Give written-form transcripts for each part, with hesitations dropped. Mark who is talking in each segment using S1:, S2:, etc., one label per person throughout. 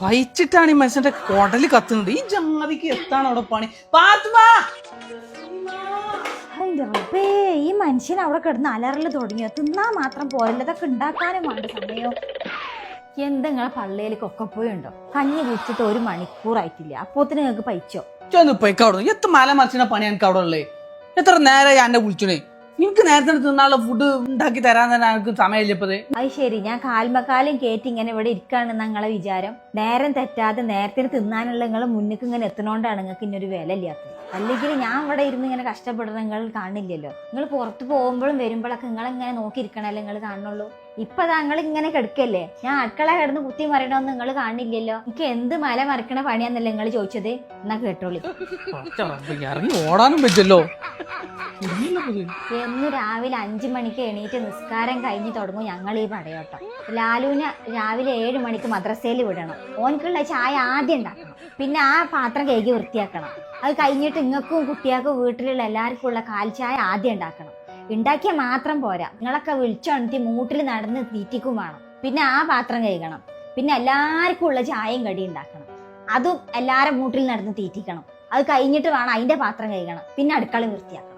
S1: പയിച്ചിട്ടാണ് ഈ മനുഷ്യന്റെ കൊടല് കത്തുന്നത്. ഈ ജാതിക്ക് എത്താണ് അവിടെ പണി?
S2: ഈ മനുഷ്യൻ അവിടെ കിടന്ന് അലറല് തുടങ്ങിയോ? തിന്നാ മാത്രം പോരല്ല, ഇതൊക്കെ ഉണ്ടാക്കാനും വേണ്ട സമയോ. എന്തെങ്ങളെ പള്ളിയിൽ കൊക്കപ്പോയി ഉണ്ടോ? കഞ്ഞി കുടിച്ചിട്ട് 1 മണിക്കൂറായിട്ടില്ല, അപ്പോത്തിന് നിങ്ങൾക്ക് പയിച്ചോ?
S1: എത്ര മല മറിച്ചിന പണി എനിക്ക് അവിടെ ഉള്ളേ? എത്ര നേരം എന്നെ വിളിച്ചണേ? എനിക്ക് നേരത്തെ തിന്നാനുള്ള ഫുഡ് ഉണ്ടാക്കി തരാൻ തന്നെ എനിക്ക് സമയമില്ലപ്പത്.
S2: അത് ശരി, ഞാൻ കാൽമക്കാലും കേറ്റി ഇങ്ങനെ ഇവിടെ ഇരിക്കാണ് നിങ്ങളെ വിചാരം? നേരം തെറ്റാതെ നേരത്തിന് തിന്നാനുള്ള നിങ്ങളെ മുന്നിക്ക് ഇങ്ങനെ എത്തണോണ്ടാണ് നിങ്ങൾക്ക് ഇന്നൊരു വില ഇല്ലാത്തത്. അല്ലെങ്കിൽ ഞാൻ ഇവിടെ ഇരുന്ന് ഇങ്ങനെ കഷ്ടപ്പെടുന്ന നിങ്ങൾ കാണില്ലല്ലോ. നിങ്ങൾ പുറത്ത് പോകുമ്പോഴും വരുമ്പോഴൊക്കെ നിങ്ങളിങ്ങനെ നോക്കിയിരിക്കണല്ലേ നിങ്ങൾ കാണുള്ളൂ. ഇപ്പൊ താങ്കൾ ഇങ്ങനെ കിടക്കല്ലേ, ഞാൻ അടുക്കള കിടന്ന് കുത്തി മറിയണമെന്ന് നിങ്ങൾ കാണില്ലല്ലോ. എനിക്ക് എന്ത് മല മറിക്കണ പണിയാന്നല്ലേ നിങ്ങൾ ചോദിച്ചത്? എന്നാ കേട്ടോളി.
S1: ഇറങ്ങി ഓടാനും പറ്റല്ലോ.
S2: എന്ന് രാവിലെ 5 മണിക്ക് എണീറ്റ് നിസ്കാരം കഴിഞ്ഞ് തുടങ്ങും ഞങ്ങൾ ഈ പടയോട്ടം. ലാലുവിന് രാവിലെ 7 മണിക്ക് മദ്രസയിൽ വിടണം. ഓനക്കുള്ള ചായ ആദ്യം ഉണ്ടാക്കണം, പിന്നെ ആ പാത്രം കഴുകി വൃത്തിയാക്കണം. അത് കഴിഞ്ഞിട്ട് ഇങ്ങൾക്കും കുട്ടികൾക്കും വീട്ടിലുള്ള എല്ലാവർക്കും ഉള്ള കാൽ ചായ ആദ്യം ഉണ്ടാക്കണം. ഉണ്ടാക്കിയാൽ മാത്രം പോരാ, നിങ്ങളൊക്കെ വിളിച്ചോണത്തി മൂട്ടിൽ നടന്ന് തീറ്റിക്കും വേണം. പിന്നെ ആ പാത്രം കഴുകണം, പിന്നെ എല്ലാവർക്കും ഉള്ള ചായയും കടി ഉണ്ടാക്കണം. അതും എല്ലാവരും മൂട്ടിൽ നടന്ന് തീറ്റിക്കണം. അത് കഴിഞ്ഞിട്ട് വേണം അതിന്റെ പാത്രം കഴുകണം, പിന്നെ അടുക്കള വൃത്തിയാക്കണം.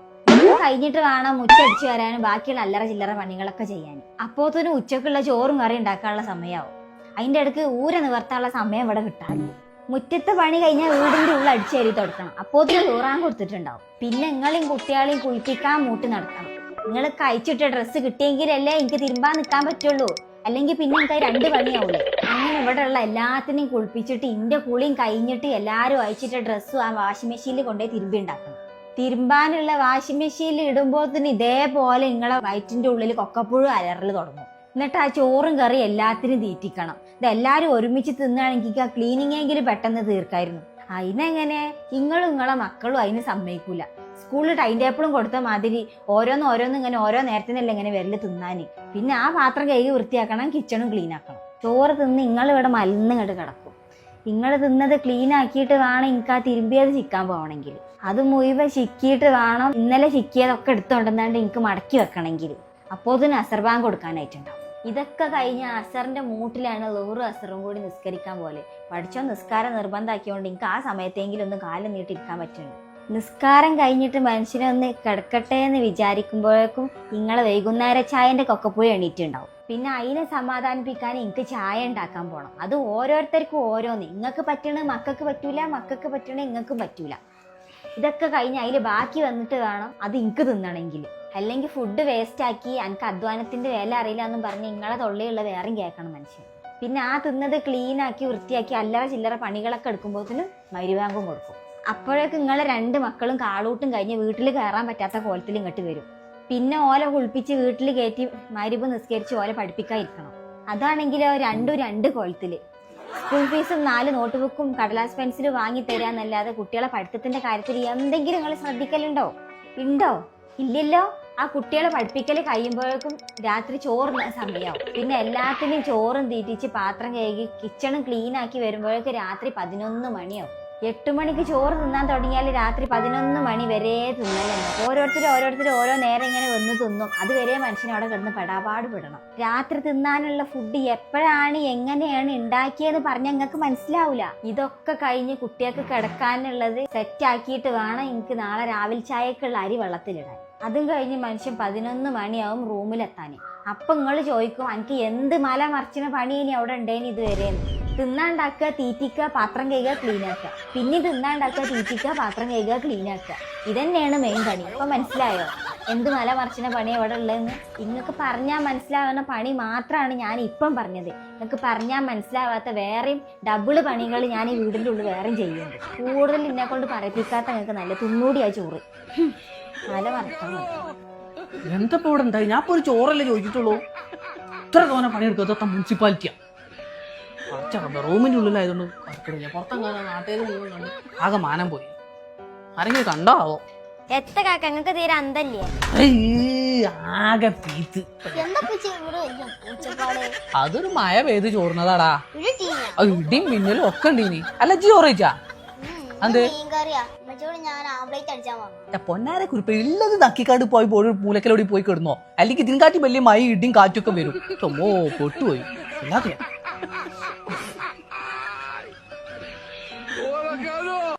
S2: കഴിഞ്ഞിട്ട് വേണം മുറ്റടിച്ചു വരാനും ബാക്കിയുള്ള അല്ലറ ചില്ലറ പണികളൊക്കെ ചെയ്യാൻ. അപ്പോഴത്തേനും ഉച്ചക്കുള്ള ചോറും കറി ഉണ്ടാക്കാനുള്ള സമയമാവും. അതിന്റെ ഇടയ്ക്ക് ഊര നിവർത്താനുള്ള സമയം ഇവിടെ കിട്ടാനില്ല. മുറ്റത്തെ പണി കഴിഞ്ഞാൽ വീടിന്റെ ഉള്ളിൽ അടിച്ചേരി തുടക്കണം, അപ്പോഴത്തേനും ചോറാൻ കൊടുത്തിട്ടുണ്ടാവും. പിന്നെ നിങ്ങളെയും കുട്ടികളെയും കുളിപ്പിക്കാൻ മൂട്ടി നടക്കണം. നിങ്ങൾ കഴിച്ചിട്ട ഡ്രസ്സ് കിട്ടിയെങ്കിലല്ലേ എനിക്ക് തിരുമ്പാൻ നിൽക്കാൻ പറ്റുള്ളൂ, അല്ലെങ്കിൽ പിന്നെ എനിക്ക് 2 പണിയാവൂലേ. അങ്ങനെ ഇവിടെ ഉള്ള എല്ലാത്തിനെയും കുളിപ്പിച്ചിട്ട് ഇന്റെ കുളിയും കഴിഞ്ഞിട്ട് എല്ലാവരും അയച്ചിട്ട ഡ്രസ്സും ആ വാഷിംഗ് മെഷീനിൽ കൊണ്ടുപോയി തിരുമ്പി ഉണ്ടാക്കണം. തിരുമ്പാനുള്ള വാഷിംഗ് മെഷീനിൽ ഇടുമ്പോഴത്തിന് ഇതേപോലെ നിങ്ങളെ വയറ്റിന്റെ ഉള്ളിൽ കൊക്കപ്പുഴു അലറൽ തുടങ്ങും. എന്നിട്ട് ആ ചോറും കറി എല്ലാത്തിനും തീറ്റിക്കണം. ഇതെല്ലാരും ഒരുമിച്ച് തിന്നാണെങ്കിൽ ആ ക്ലീനിങ്ങെങ്കിലും പെട്ടെന്ന് തീർക്കായിരുന്നു. അതിനെങ്ങനെ? നിങ്ങളും നിങ്ങളെ മക്കളും അതിന് സമ്മതിക്കൂല. സ്കൂളിൽ ടൈം ടേബിളും കൊടുത്ത മാതിരി ഓരോന്ന് ഇങ്ങനെ ഓരോ നേരത്തിനല്ല ഇങ്ങനെ വരല് തിന്നാന്. പിന്നെ ആ പാത്രം കഴുകി വൃത്തിയാക്കണം, കിച്ചണും ക്ലീൻ ആക്കണം. ചോറ് തിന്ന് നിങ്ങൾ ഇവിടെ മലന്നിങ്ങോട്ട് കിടക്കും. നിങ്ങൾ തിന്നത് ക്ലീൻ ആക്കിയിട്ട് വേണം എനിക്ക് ആ തിരുമ്പിയത് ചിക്കാൻ പോകണമെങ്കിൽ. അത് മുഴുവൻ ചിക്കിയിട്ട് വേണം ഇന്നലെ ചിക്കിയതൊക്കെ എടുത്തുകൊണ്ടെന്നാണ്ട് എനിക്ക് മടക്കി വെക്കണമെങ്കിൽ. അപ്പോഴത്തേനും അസർ ബാങ്ക് കൊടുക്കാനായിട്ടുണ്ടാവും. ഇതൊക്കെ കഴിഞ്ഞ് അസറിന്റെ മൂട്ടിലാണ് ലോറും അസറും കൂടി നിസ്കരിക്കാൻ പോലെ. പഠിച്ചോ നിസ്കാരം നിർബന്ധമാക്കിയോണ്ട് എനിക്ക് ആ സമയത്തെങ്കിലും ഒന്ന് കാലം നീട്ടിരിക്കാൻ പറ്റുന്നുണ്ട്. നിസ്കാരം കഴിഞ്ഞിട്ട് മനുഷ്യനെ ഒന്ന് കിടക്കട്ടെ എന്ന് വിചാരിക്കുമ്പോഴേക്കും നിങ്ങളെ വൈകുന്നേര ചായന്റെ കൊക്കപ്പുഴ എണീറ്റുണ്ടാവും. പിന്നെ അതിനെ സമാധാനിപ്പിക്കാൻ എനിക്ക് ചായ ഉണ്ടാക്കാൻ പോകണം. അത് ഓരോരുത്തർക്കും ഓരോന്ന്. നിങ്ങൾക്ക് പറ്റണ മക്കൾക്ക് പറ്റൂല, മക്കൾക്ക് പറ്റണ നിങ്ങൾക്കും പറ്റൂല. ഇതൊക്കെ കഴിഞ്ഞ് അതിൽ ബാക്കി വന്നിട്ട് വേണം അത് എനിക്ക് തിന്നണമെങ്കിൽ. അല്ലെങ്കിൽ ഫുഡ് വേസ്റ്റ് ആക്കി എനിക്ക് അധ്വാനത്തിന്റെ വില അറിയില്ല എന്നും പറഞ്ഞ് നിങ്ങളെ തൊള്ളിയുള്ള വേറെയും കേൾക്കണം മനുഷ്യൻ. പിന്നെ ആ തിന്നത് ക്ലീൻ ആക്കി വൃത്തിയാക്കി അല്ലറ ചില്ലറ പണികളൊക്കെ എടുക്കുമ്പോഴത്തേനും മരുവാങ്കും കൊടുക്കും. അപ്പോഴേക്ക് നിങ്ങളെ 2 മക്കളും കാളൂട്ടും കഴിഞ്ഞ് വീട്ടിൽ കയറാൻ പറ്റാത്ത കോലത്തിൽ ഇങ്ങോട്ട് വരും. പിന്നെ ഓല കുളിപ്പിച്ച് വീട്ടിൽ കയറ്റി മരിബ് നിസ്കരിച്ച് ഓല പഠിപ്പിക്കാതിരിക്കണം. അതാണെങ്കിലോ 2 കോലത്തില്. സ്കൂൾ ഫീസും 4 നോട്ട് ബുക്കും കടലാസ് പെൻസിലും വാങ്ങി തരാന്നല്ലാതെ കുട്ടികളെ പഠിത്തത്തിന്റെ കാര്യത്തിൽ എന്തെങ്കിലും നിങ്ങൾ ശ്രദ്ധിക്കലുണ്ടോ? ഉണ്ടോ? ഇല്ലല്ലോ. ആ കുട്ടികളെ പഠിപ്പിക്കൽ കഴിയുമ്പോഴേക്കും രാത്രി ചോറിന് സമയമാവും. പിന്നെ എല്ലാത്തിനും ചോറും തീറ്റിച്ച് പാത്രം കഴുകി കിച്ചണും ക്ലീൻ ആക്കി വരുമ്പോഴേക്കും രാത്രി 11 മണിയാവും. 8 മണിക്ക് ചോറ് തിന്നാൻ തുടങ്ങിയാൽ രാത്രി 11 മണി വരെ തിന്നലുണ്ട്. ഓരോരുത്തർ ഓരോ നേരം ഇങ്ങനെ വന്ന് തിന്നും. അതുവരെ മനുഷ്യനെ അവിടെ കിടന്ന് പെടാപാട് പെടണം. രാത്രി തിന്നാനുള്ള ഫുഡ് എപ്പോഴാണ് എങ്ങനെയാണ് ഉണ്ടാക്കിയെന്ന് പറഞ്ഞാൽ നിങ്ങൾക്ക് മനസ്സിലാവൂല. ഇതൊക്കെ കഴിഞ്ഞ് കുട്ടികൾക്ക് കിടക്കാനുള്ളത് സെറ്റാക്കിയിട്ട് വേണം എനിക്ക് നാളെ രാവിലെ ചായക്കുള്ള അരി വെള്ളത്തിലിടാൻ. അതും കഴിഞ്ഞ് മനുഷ്യൻ 11 മണിയാവും റൂമിലെത്താൻ. അപ്പൊ നിങ്ങൾ ചോദിക്കും എനിക്ക് എന്ത് മല മറിച്ചിന പണി ഇനി അവിടെ ഉണ്ടേനി ഇതുവരെയെന്ന്. തിന്നാണ്ടാക്കുക, തീറ്റിക്കുക, പാത്രം കഴുകുക, ക്ലീൻ ആക്കുക. പിന്നെ തിന്നാണ്ടാക്കുക, തീറ്റിക്കുക, പാത്രം കഴുകുക, ക്ലീൻ ആക്കുക. ഇതന്നെയാണ് മെയിൻ പണി. ഇപ്പൊ മനസ്സിലായോ എന്ത് മല മറിച്ചിന പണി അവിടെ ഉള്ളതെന്ന്? നിങ്ങൾക്ക് പറഞ്ഞാൽ മനസ്സിലാവുന്ന പണി മാത്രമാണ് ഞാൻ ഇപ്പം പറഞ്ഞത്. നിങ്ങൾക്ക് പറഞ്ഞാൽ മനസ്സിലാവാത്ത വേറെയും ഡബിള് പണികൾ ഞാൻ ഈ വീടിൻ്റെ ഉള്ളിൽ വേറെയും ചെയ്യുന്നുണ്ട്. കൂടുതൽ എന്നെ കൊണ്ട് പറയിപ്പിക്കാത്ത നിങ്ങൾക്ക് നല്ല തിന്നൂടിയാ ചോറ്. മല മറക്കാൻ
S1: എന്താ ഇവിടെ ഉണ്ടായി? ഞാൻ ഇപ്പോൾ ഒരു ചോറല്ലേ ചോദിച്ചിട്ടുള്ളൂ. ഇത്ര തോന്നെ പണിയെടുക്കാത്ത മുനിസിപ്പാലിറ്റിയാ. റൂമിന്റെ ഉള്ളിലായതുകൊണ്ട് കുഴപ്പമില്ല. പുറത്തെങ്ങാനും നാട്ടുകാർ മുഴുവൻ കണ്ട് ആകെ മാനം പോയി. ആരെങ്കിലും കണ്ടോ ആവോ?
S2: എത്ര കാക്ക നിങ്ങൾക്ക് തീരെ അന്തല്ലേ?
S1: ആകെ പീത്ത്. അതൊരു മഴ പെയ്ത് ചോർന്നതാടാ. ഇടിയും മിന്നലും ഒക്കെ ഉണ്ട്. ഇനി അല്ല ജി ചോറിച്ചാ പൊന്നാരെ കുറിപ്പ് ഉള്ളത് നക്കിക്കാട് പോയി മൂലക്കലോടി പോയി കിടന്നോ? അല്ലെങ്കിൽ ഇതിൻകാട്ടി വലിയ മഴ ഇടിയും കാറ്റൊക്കെ വരും. ഓ പൊട്ടുപോയി.